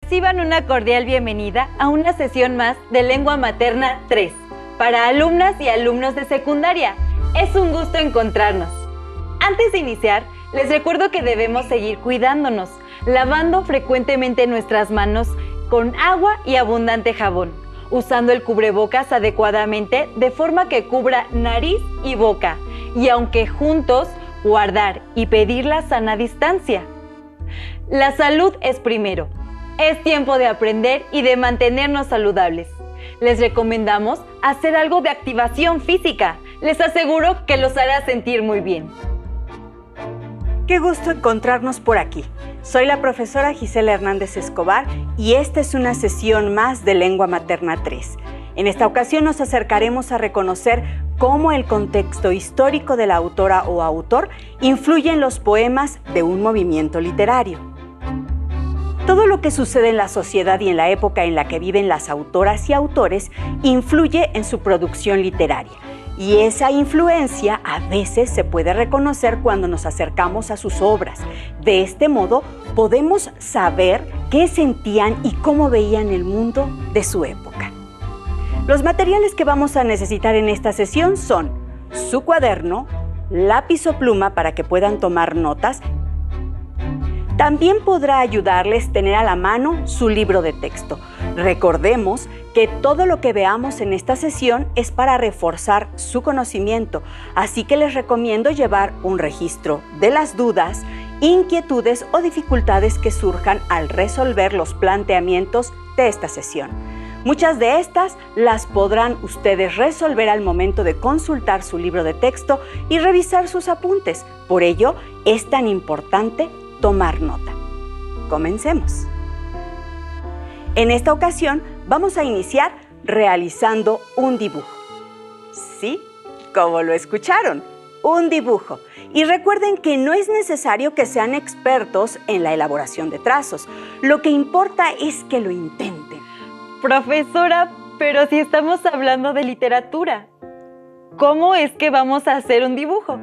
Reciban una cordial bienvenida a una sesión más de Lengua Materna 3 para alumnas y alumnos de secundaria. Es un gusto encontrarnos. Antes de iniciar, les recuerdo que debemos seguir cuidándonos, lavando frecuentemente nuestras manos con agua y abundante jabón, usando el cubrebocas adecuadamente de forma que cubra nariz y boca, y aunque juntos, guardar y pedir la sana distancia. La salud es primero. Es tiempo de aprender y de mantenernos saludables. Les recomendamos hacer algo de activación física. Les aseguro que los hará sentir muy bien. Qué gusto encontrarnos por aquí. Soy la profesora Gisela Hernández Escobar y esta es una sesión más de Lengua Materna 3. En esta ocasión nos acercaremos a reconocer cómo el contexto histórico de la autora o autor influye en los poemas de un movimiento literario. Todo lo que sucede en la sociedad y en la época en la que viven las autoras y autores influye en su producción literaria. Y esa influencia a veces se puede reconocer cuando nos acercamos a sus obras. De este modo, podemos saber qué sentían y cómo veían el mundo de su época. Los materiales que vamos a necesitar en esta sesión son su cuaderno, lápiz o pluma para que puedan tomar notas. También podrá ayudarles tener a la mano su libro de texto. Recordemos que todo lo que veamos en esta sesión es para reforzar su conocimiento, así que les recomiendo llevar un registro de las dudas, inquietudes o dificultades que surjan al resolver los planteamientos de esta sesión. Muchas de estas las podrán ustedes resolver al momento de consultar su libro de texto y revisar sus apuntes. Por ello, es tan importante tomar nota. Comencemos. En esta ocasión vamos a iniciar realizando un dibujo. Sí, como lo escucharon, un dibujo. Y recuerden que no es necesario que sean expertos en la elaboración de trazos. Lo que importa es que lo intenten. Profesora, pero si estamos hablando de literatura, ¿cómo es que vamos a hacer un dibujo?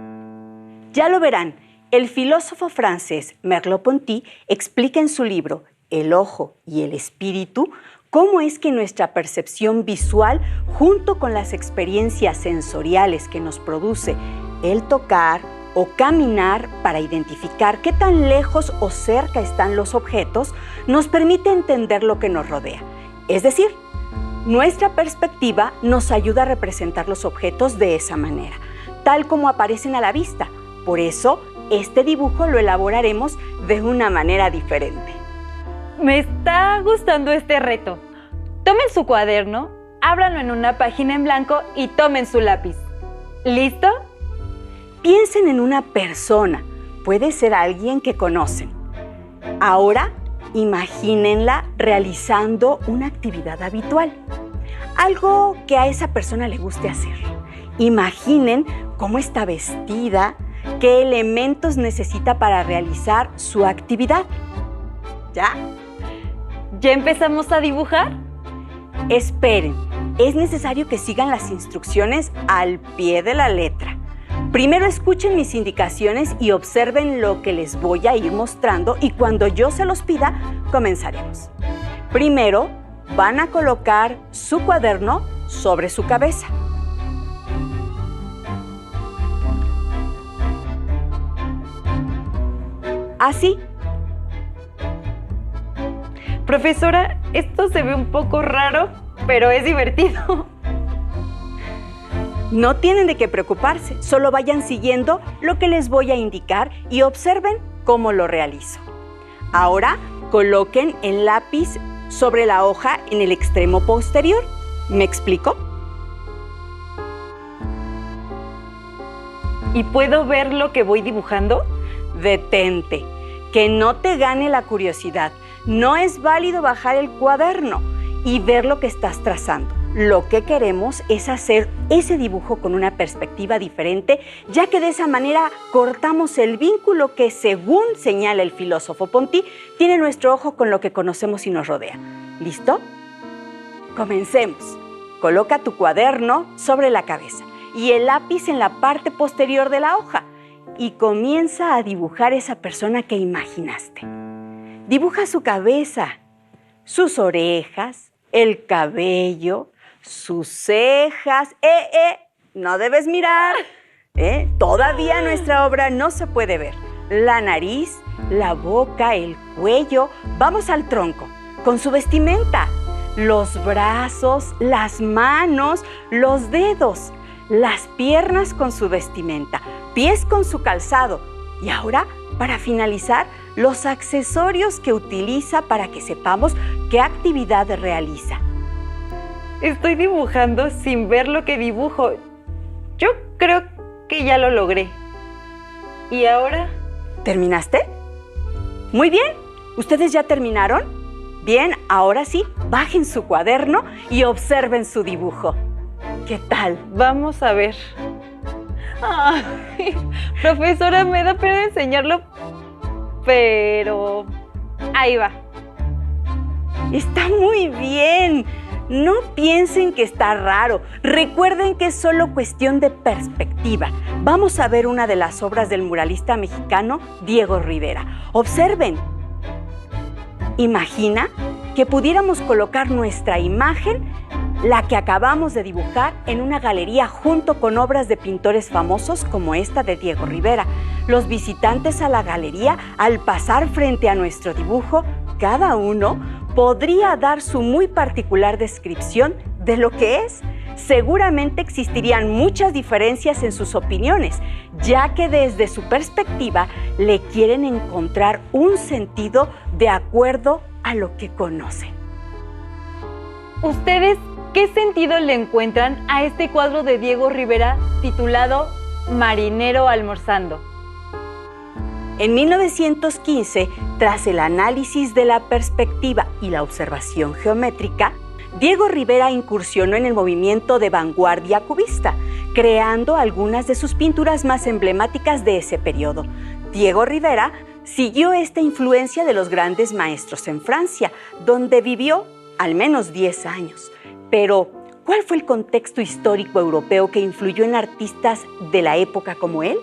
Ya lo verán. El filósofo francés Merleau-Ponty explica en su libro El ojo y el espíritu cómo es que nuestra percepción visual, junto con las experiencias sensoriales que nos produce el tocar o caminar para identificar qué tan lejos o cerca están los objetos, nos permite entender lo que nos rodea. Es decir, nuestra perspectiva nos ayuda a representar los objetos de esa manera, tal como aparecen a la vista. Por eso, este dibujo lo elaboraremos de una manera diferente. Me está gustando este reto. Tomen su cuaderno, ábranlo en una página en blanco y tomen su lápiz. ¿Listo? Piensen en una persona. Puede ser alguien que conocen. Ahora, imagínenla realizando una actividad habitual. Algo que a esa persona le guste hacer. Imaginen cómo está vestida, qué elementos necesita para realizar su actividad. ¿Ya? ¿Ya empezamos a dibujar? Esperen, es necesario que sigan las instrucciones al pie de la letra. Primero escuchen mis indicaciones y observen lo que les voy a ir mostrando y cuando yo se los pida, comenzaremos. Primero, van a colocar su cuaderno sobre su cabeza. Así. Profesora, esto se ve un poco raro, pero es divertido. No tienen de qué preocuparse, solo vayan siguiendo lo que les voy a indicar y observen cómo lo realizo. Ahora, coloquen el lápiz sobre la hoja en el extremo posterior. ¿Me explico? ¿Y puedo ver lo que voy dibujando? Detente, que no te gane la curiosidad. No es válido bajar el cuaderno y ver lo que estás trazando. Lo que queremos es hacer ese dibujo con una perspectiva diferente, ya que de esa manera cortamos el vínculo que, según señala el filósofo Ponty, tiene nuestro ojo con lo que conocemos y nos rodea. ¿Listo? Comencemos. Coloca tu cuaderno sobre la cabeza y el lápiz en la parte posterior de la hoja y comienza a dibujar esa persona que imaginaste. Dibuja su cabeza, sus orejas, el cabello, sus cejas. No debes mirar. Todavía nuestra obra no se puede ver. La nariz, la boca, el cuello. Vamos al tronco, con su vestimenta. Los brazos, las manos, los dedos, las piernas con su vestimenta, pies con su calzado. Y ahora, para finalizar, los accesorios que utiliza para que sepamos qué actividad realiza. Estoy dibujando sin ver lo que dibujo. Yo creo que ya lo logré. ¿Y ahora? ¿Terminaste? Muy bien. ¿Ustedes ya terminaron? Bien, ahora sí, bajen su cuaderno y observen su dibujo. ¿Qué tal? Vamos a ver. Ay, profesora, me da pena enseñarlo, pero ahí va. Está muy bien. No piensen que está raro. Recuerden que es solo cuestión de perspectiva. Vamos a ver una de las obras del muralista mexicano Diego Rivera. Observen. Imagina que pudiéramos colocar nuestra imagen, la que acabamos de dibujar, en una galería junto con obras de pintores famosos como esta de Diego Rivera. Los visitantes a la galería, al pasar frente a nuestro dibujo, cada uno podría dar su muy particular descripción de lo que es. Seguramente existirían muchas diferencias en sus opiniones, ya que desde su perspectiva le quieren encontrar un sentido de acuerdo a lo que conocen. ¿Ustedes qué sentido le encuentran a este cuadro de Diego Rivera titulado Marinero almorzando? En 1915, tras el análisis de la perspectiva y la observación geométrica, Diego Rivera incursionó en el movimiento de vanguardia cubista, creando algunas de sus pinturas más emblemáticas de ese periodo. Diego Rivera siguió esta influencia de los grandes maestros en Francia, donde vivió al menos 10 años. Pero, ¿cuál fue el contexto histórico europeo que influyó en artistas de la época como él?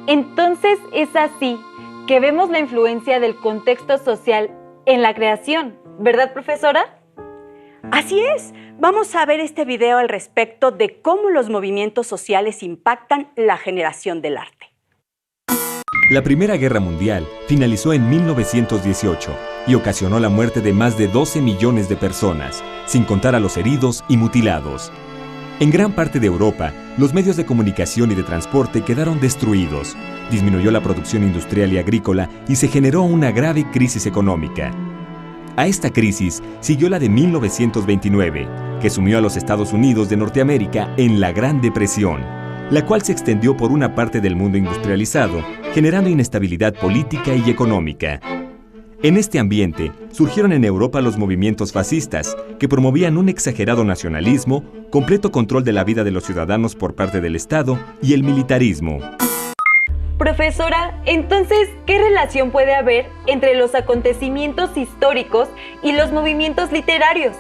Entonces es así que vemos la influencia del contexto social en la creación, ¿verdad, profesora? Así es. Vamos a ver este video al respecto de cómo los movimientos sociales impactan la generación del arte. La Primera Guerra Mundial finalizó en 1918 y ocasionó la muerte de más de 12 millones de personas, sin contar a los heridos y mutilados. En gran parte de Europa, los medios de comunicación y de transporte quedaron destruidos, disminuyó la producción industrial y agrícola y se generó una grave crisis económica. A esta crisis siguió la de 1929, que sumió a los Estados Unidos de Norteamérica en la Gran Depresión, la cual se extendió por una parte del mundo industrializado, generando inestabilidad política y económica. En este ambiente surgieron en Europa los movimientos fascistas, que promovían un exagerado nacionalismo, completo control de la vida de los ciudadanos por parte del Estado y el militarismo. Profesora, entonces, ¿qué relación puede haber entre los acontecimientos históricos y los movimientos literarios?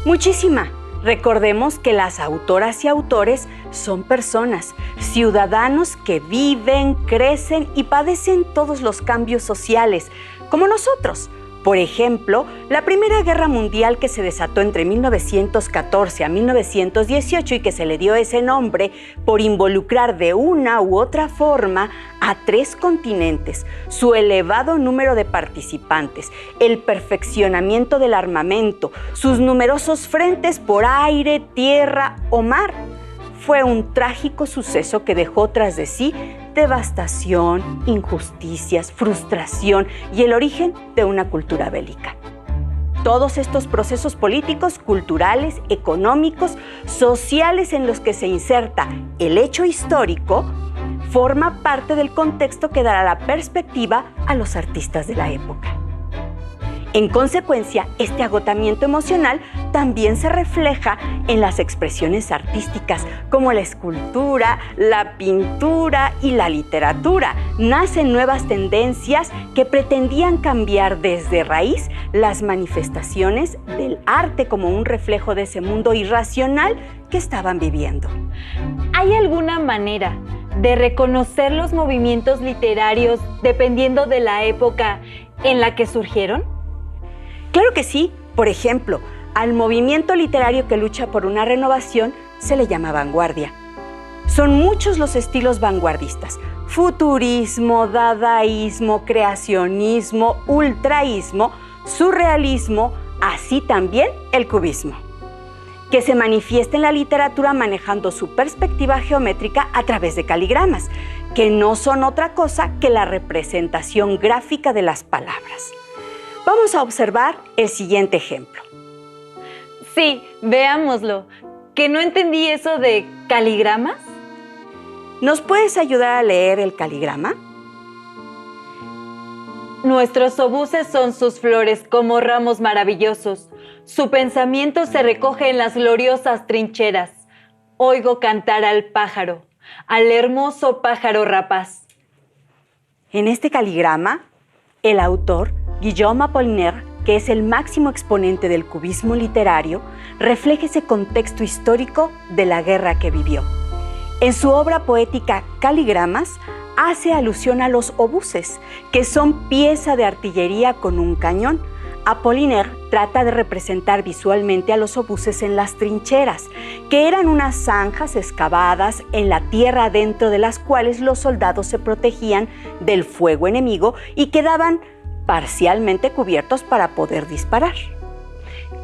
Muchísima. Recordemos que las autoras y autores son personas, ciudadanos que viven, crecen y padecen todos los cambios sociales, como nosotros. Por ejemplo, la Primera Guerra Mundial, que se desató entre 1914 a 1918 y que se le dio ese nombre por involucrar de una u otra forma a 3 continentes, su elevado número de participantes, el perfeccionamiento del armamento, sus numerosos frentes por aire, tierra o mar, fue un trágico suceso que dejó tras de sí devastación, injusticias, frustración y el origen de una cultura bélica. Todos estos procesos políticos, culturales, económicos, sociales en los que se inserta el hecho histórico, forma parte del contexto que dará la perspectiva a los artistas de la época. En consecuencia, este agotamiento emocional también se refleja en las expresiones artísticas, como la escultura, la pintura y la literatura. Nacen nuevas tendencias que pretendían cambiar desde raíz las manifestaciones del arte como un reflejo de ese mundo irracional que estaban viviendo. ¿Hay alguna manera de reconocer los movimientos literarios dependiendo de la época en la que surgieron? Claro que sí. Por ejemplo, al movimiento literario que lucha por una renovación se le llama vanguardia. Son muchos los estilos vanguardistas: futurismo, dadaísmo, creacionismo, ultraísmo, surrealismo, así también el cubismo, que se manifiesta en la literatura manejando su perspectiva geométrica a través de caligramas, que no son otra cosa que la representación gráfica de las palabras. Vamos a observar el siguiente ejemplo. Sí, veámoslo. ¿Que no entendí eso de caligramas? ¿Nos puedes ayudar a leer el caligrama? Nuestros obuses son sus flores como ramos maravillosos. Su pensamiento se recoge en las gloriosas trincheras. Oigo cantar al hermoso pájaro rapaz. En este caligrama, el autor, Guillaume Apollinaire, que es el máximo exponente del cubismo literario, refleja ese contexto histórico de la guerra que vivió. En su obra poética Caligramas, hace alusión a los obuses, que son pieza de artillería con un cañón. Apollinaire trata de representar visualmente a los obuses en las trincheras, que eran unas zanjas excavadas en la tierra dentro de las cuales los soldados se protegían del fuego enemigo y quedaban parcialmente cubiertos para poder disparar.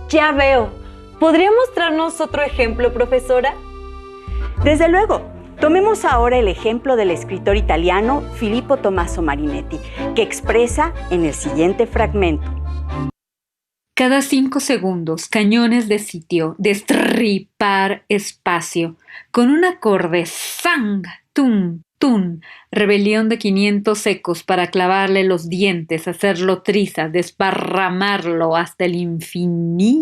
Ya veo. ¿Podría mostrarnos otro ejemplo, profesora? Desde luego. Tomemos ahora el ejemplo del escritor italiano Filippo Tommaso Marinetti, que expresa en el siguiente fragmento. Cada 5 segundos, cañones de sitio, destripar espacio, con un acorde sang, tum, tum, rebelión de 500 ecos para clavarle los dientes, hacerlo triza, desparramarlo hasta el infinito.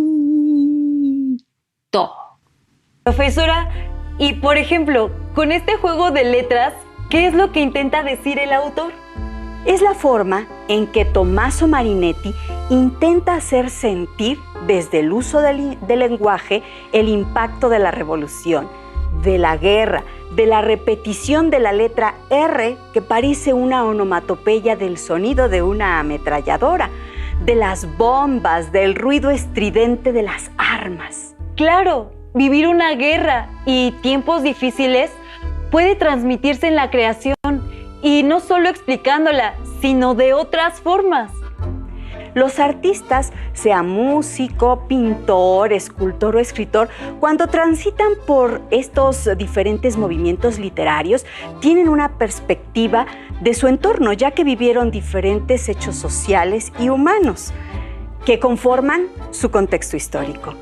Profesora, y por ejemplo, con este juego de letras, ¿qué es lo que intenta decir el autor? Es la forma en que Tommaso Marinetti intenta hacer sentir desde el uso del lenguaje el impacto de la revolución, de la guerra, de la repetición de la letra R, que parece una onomatopeya del sonido de una ametralladora, de las bombas, del ruido estridente de las armas. Claro, vivir una guerra y tiempos difíciles puede transmitirse en la creación, y no solo explicándola, sino de otras formas. Los artistas, sea músico, pintor, escultor o escritor, cuando transitan por estos diferentes movimientos literarios, tienen una perspectiva de su entorno, ya que vivieron diferentes hechos sociales y humanos que conforman su contexto histórico.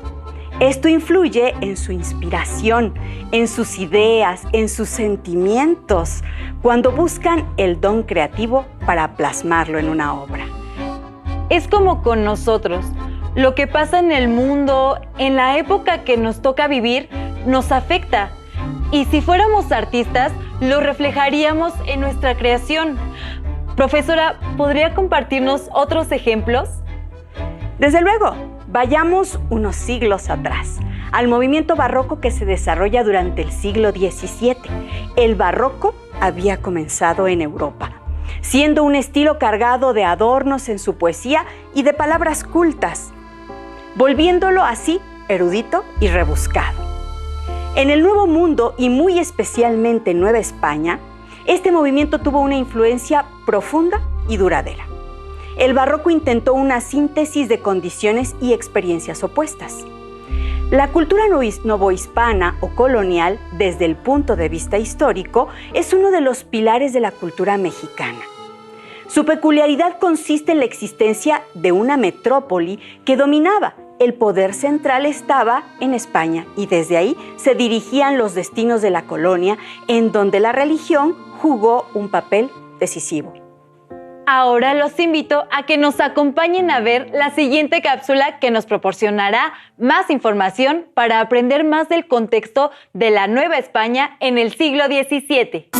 Esto influye en su inspiración, en sus ideas, en sus sentimientos, cuando buscan el don creativo para plasmarlo en una obra. Es como con nosotros. Lo que pasa en el mundo, en la época que nos toca vivir, nos afecta. Y si fuéramos artistas, lo reflejaríamos en nuestra creación. Profesora, ¿podría compartirnos otros ejemplos? Desde luego. Vayamos unos siglos atrás, al movimiento barroco que se desarrolla durante el siglo XVII. El barroco había comenzado en Europa, siendo un estilo cargado de adornos en su poesía y de palabras cultas, volviéndolo así erudito y rebuscado. En el Nuevo Mundo, y muy especialmente en Nueva España, este movimiento tuvo una influencia profunda y duradera. El barroco intentó una síntesis de condiciones y experiencias opuestas. La cultura novohispana o colonial, desde el punto de vista histórico, es uno de los pilares de la cultura mexicana. Su peculiaridad consiste en la existencia de una metrópoli que dominaba. El poder central estaba en España y desde ahí se dirigían los destinos de la colonia, en donde la religión jugó un papel decisivo. Ahora los invito a que nos acompañen a ver la siguiente cápsula que nos proporcionará más información para aprender más del contexto de la Nueva España en el siglo XVII.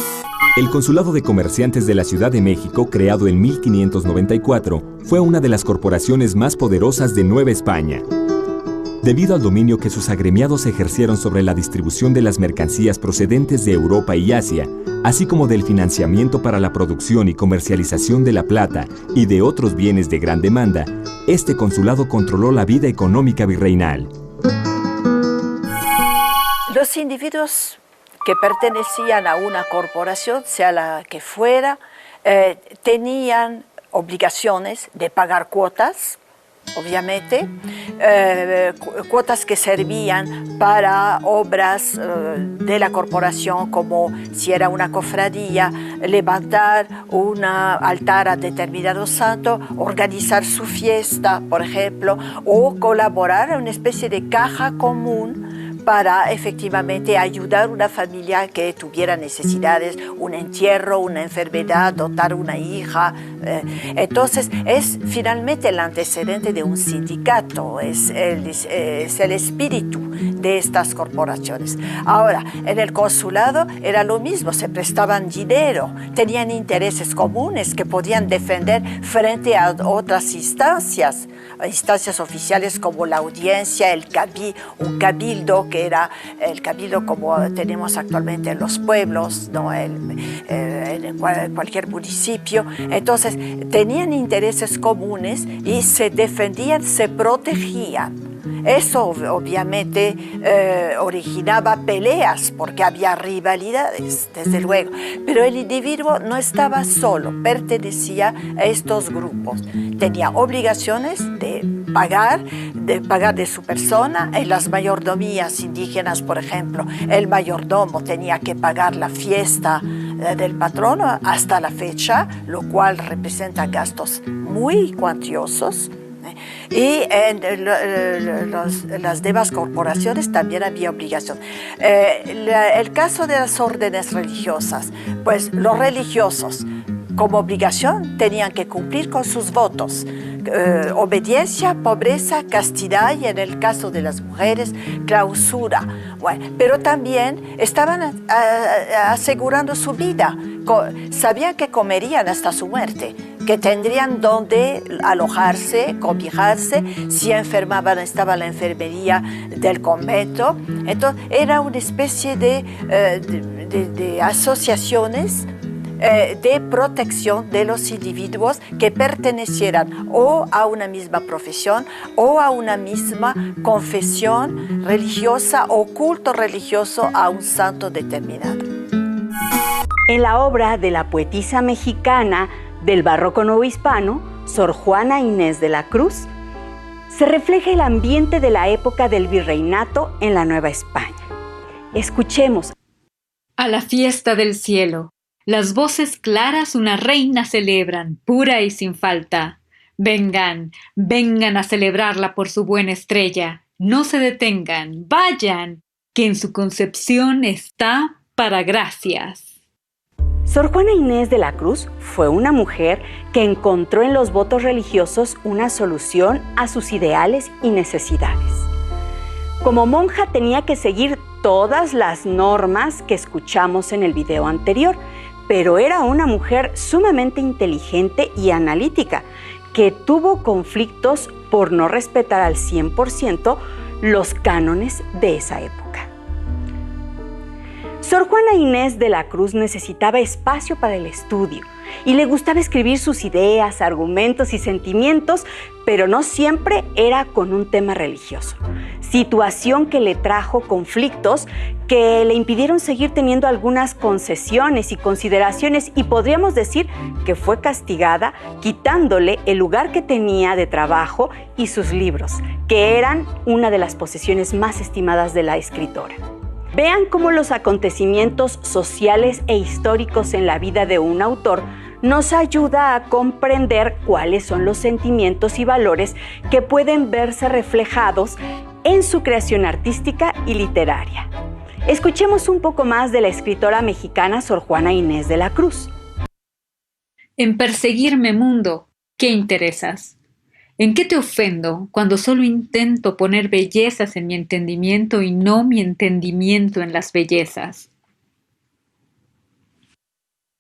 El Consulado de Comerciantes de la Ciudad de México, creado en 1594, fue una de las corporaciones más poderosas de Nueva España. debido al dominio que sus agremiados ejercieron sobre la distribución de las mercancías procedentes de Europa y Asia, así como del financiamiento para la producción y comercialización de la plata y de otros bienes de gran demanda, este consulado controló la vida económica virreinal. Los individuos que pertenecían a una corporación, sea la que fuera, tenían obligaciones de pagar cuotas, obviamente, cuotas que servían para obras de la corporación, como si era una cofradía, levantar un altar a determinado santo, organizar su fiesta, por ejemplo, o colaborar en una especie de caja común para efectivamente ayudar a una familia que tuviera necesidades, un entierro, una enfermedad, dotar una hija. Entonces es finalmente el antecedente de un sindicato, es el espíritu de estas corporaciones. Ahora, en el consulado era lo mismo, se prestaban dinero, tenían intereses comunes que podían defender frente a otras instancias oficiales como la audiencia, un cabildo, que era el cabildo como tenemos actualmente en los pueblos, ¿no? En cualquier municipio. Entonces, tenían intereses comunes y se defendían, se protegían. Eso obviamente originaba peleas porque había rivalidades, desde luego. Pero el individuo no estaba solo, pertenecía a estos grupos. Tenía obligaciones de pagar de su persona. En las mayordomías indígenas, por ejemplo, el mayordomo tenía que pagar la fiesta del patrono hasta la fecha, lo cual representa gastos muy cuantiosos. Y en las demás corporaciones también había obligación. El caso de las órdenes religiosas, pues los religiosos como obligación tenían que cumplir con sus votos. Obediencia, pobreza, castidad y en el caso de las mujeres, clausura. Bueno, pero también estaban asegurando su vida. Sabían que comerían hasta su muerte, que tendrían donde alojarse, cobijarse. Si enfermaban, estaba la enfermería del convento. Entonces, era una especie de asociaciones de protección de los individuos que pertenecieran o a una misma profesión o a una misma confesión religiosa o culto religioso a un santo determinado. En la obra de la poetisa mexicana del barroco novohispano, Sor Juana Inés de la Cruz, se refleja el ambiente de la época del virreinato en la Nueva España. Escuchemos. A la fiesta del cielo, las voces claras una reina celebran, pura y sin falta. Vengan, vengan a celebrarla por su buena estrella. No se detengan, vayan, que en su concepción está para gracias. Sor Juana Inés de la Cruz fue una mujer que encontró en los votos religiosos una solución a sus ideales y necesidades. Como monja tenía que seguir todas las normas que escuchamos en el video anterior, pero era una mujer sumamente inteligente y analítica, que tuvo conflictos por no respetar al 100% los cánones de esa época. Sor Juana Inés de la Cruz necesitaba espacio para el estudio y le gustaba escribir sus ideas, argumentos y sentimientos, pero no siempre era con un tema religioso. Situación que le trajo conflictos que le impidieron seguir teniendo algunas concesiones y consideraciones, y podríamos decir que fue castigada quitándole el lugar que tenía de trabajo y sus libros, que eran una de las posesiones más estimadas de la escritora. Vean cómo los acontecimientos sociales e históricos en la vida de un autor nos ayuda a comprender cuáles son los sentimientos y valores que pueden verse reflejados en su creación artística y literaria. Escuchemos un poco más de la escritora mexicana Sor Juana Inés de la Cruz. En perseguirme, mundo, ¿qué interesas? ¿En qué te ofendo cuando solo intento poner bellezas en mi entendimiento y no mi entendimiento en las bellezas?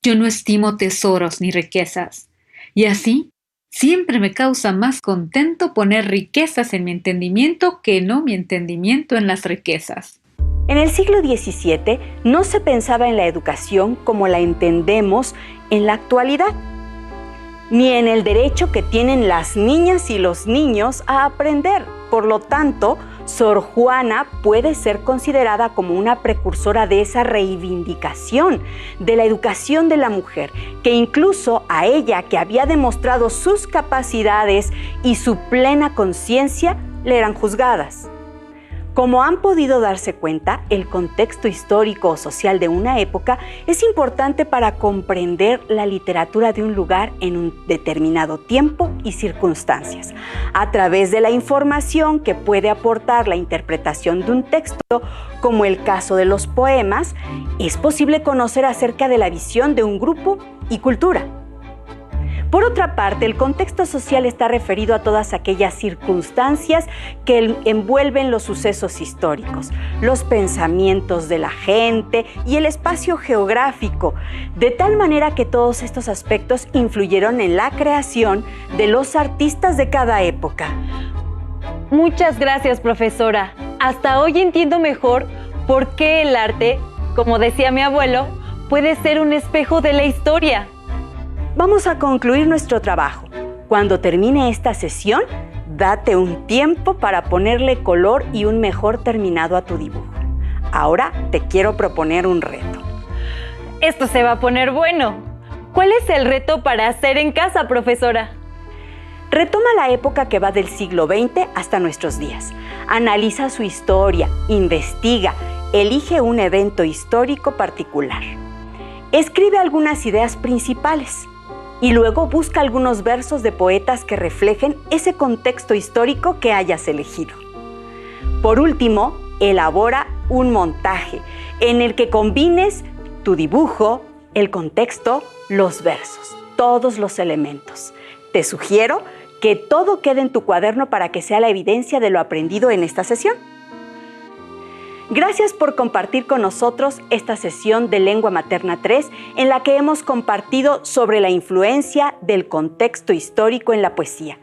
Yo no estimo tesoros ni riquezas, y así Siempre me causa más contento poner riquezas en mi entendimiento que no mi entendimiento en las riquezas. En el siglo XVII no se pensaba en la educación como la entendemos en la actualidad, ni en el derecho que tienen las niñas y los niños a aprender. Por lo tanto, Sor Juana puede ser considerada como una precursora de esa reivindicación de la educación de la mujer, que incluso a ella, que había demostrado sus capacidades y su plena conciencia, le eran juzgadas. Como han podido darse cuenta, el contexto histórico o social de una época es importante para comprender la literatura de un lugar en un determinado tiempo y circunstancias. A través de la información que puede aportar la interpretación de un texto, como el caso de los poemas, es posible conocer acerca de la visión de un grupo y cultura. Por otra parte, el contexto social está referido a todas aquellas circunstancias que envuelven los sucesos históricos, los pensamientos de la gente y el espacio geográfico, de tal manera que todos estos aspectos influyeron en la creación de los artistas de cada época. Muchas gracias, profesora. Hasta hoy entiendo mejor por qué el arte, como decía mi abuelo, puede ser un espejo de la historia. Vamos a concluir nuestro trabajo. Cuando termine esta sesión, date un tiempo para ponerle color y un mejor terminado a tu dibujo. Ahora te quiero proponer un reto. Esto se va a poner bueno. ¿Cuál es el reto para hacer en casa, profesora? Retoma la época que va del siglo XX hasta nuestros días. Analiza su historia, investiga, elige un evento histórico particular. Escribe algunas ideas principales. Y luego busca algunos versos de poetas que reflejen ese contexto histórico que hayas elegido. Por último, elabora un montaje en el que combines tu dibujo, el contexto, los versos, todos los elementos. Te sugiero que todo quede en tu cuaderno para que sea la evidencia de lo aprendido en esta sesión. Gracias por compartir con nosotros esta sesión de Lengua Materna 3 en la que hemos compartido sobre la influencia del contexto histórico en la poesía.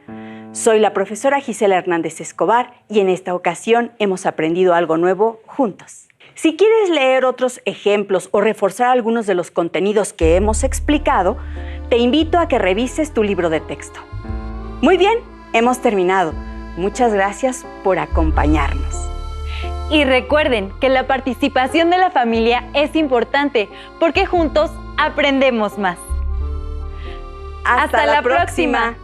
Soy la profesora Gisela Hernández Escobar y en esta ocasión hemos aprendido algo nuevo juntos. Si quieres leer otros ejemplos o reforzar algunos de los contenidos que hemos explicado, te invito a que revises tu libro de texto. Muy bien, hemos terminado. Muchas gracias por acompañarnos. Y recuerden que la participación de la familia es importante porque juntos aprendemos más. ¡Hasta la próxima!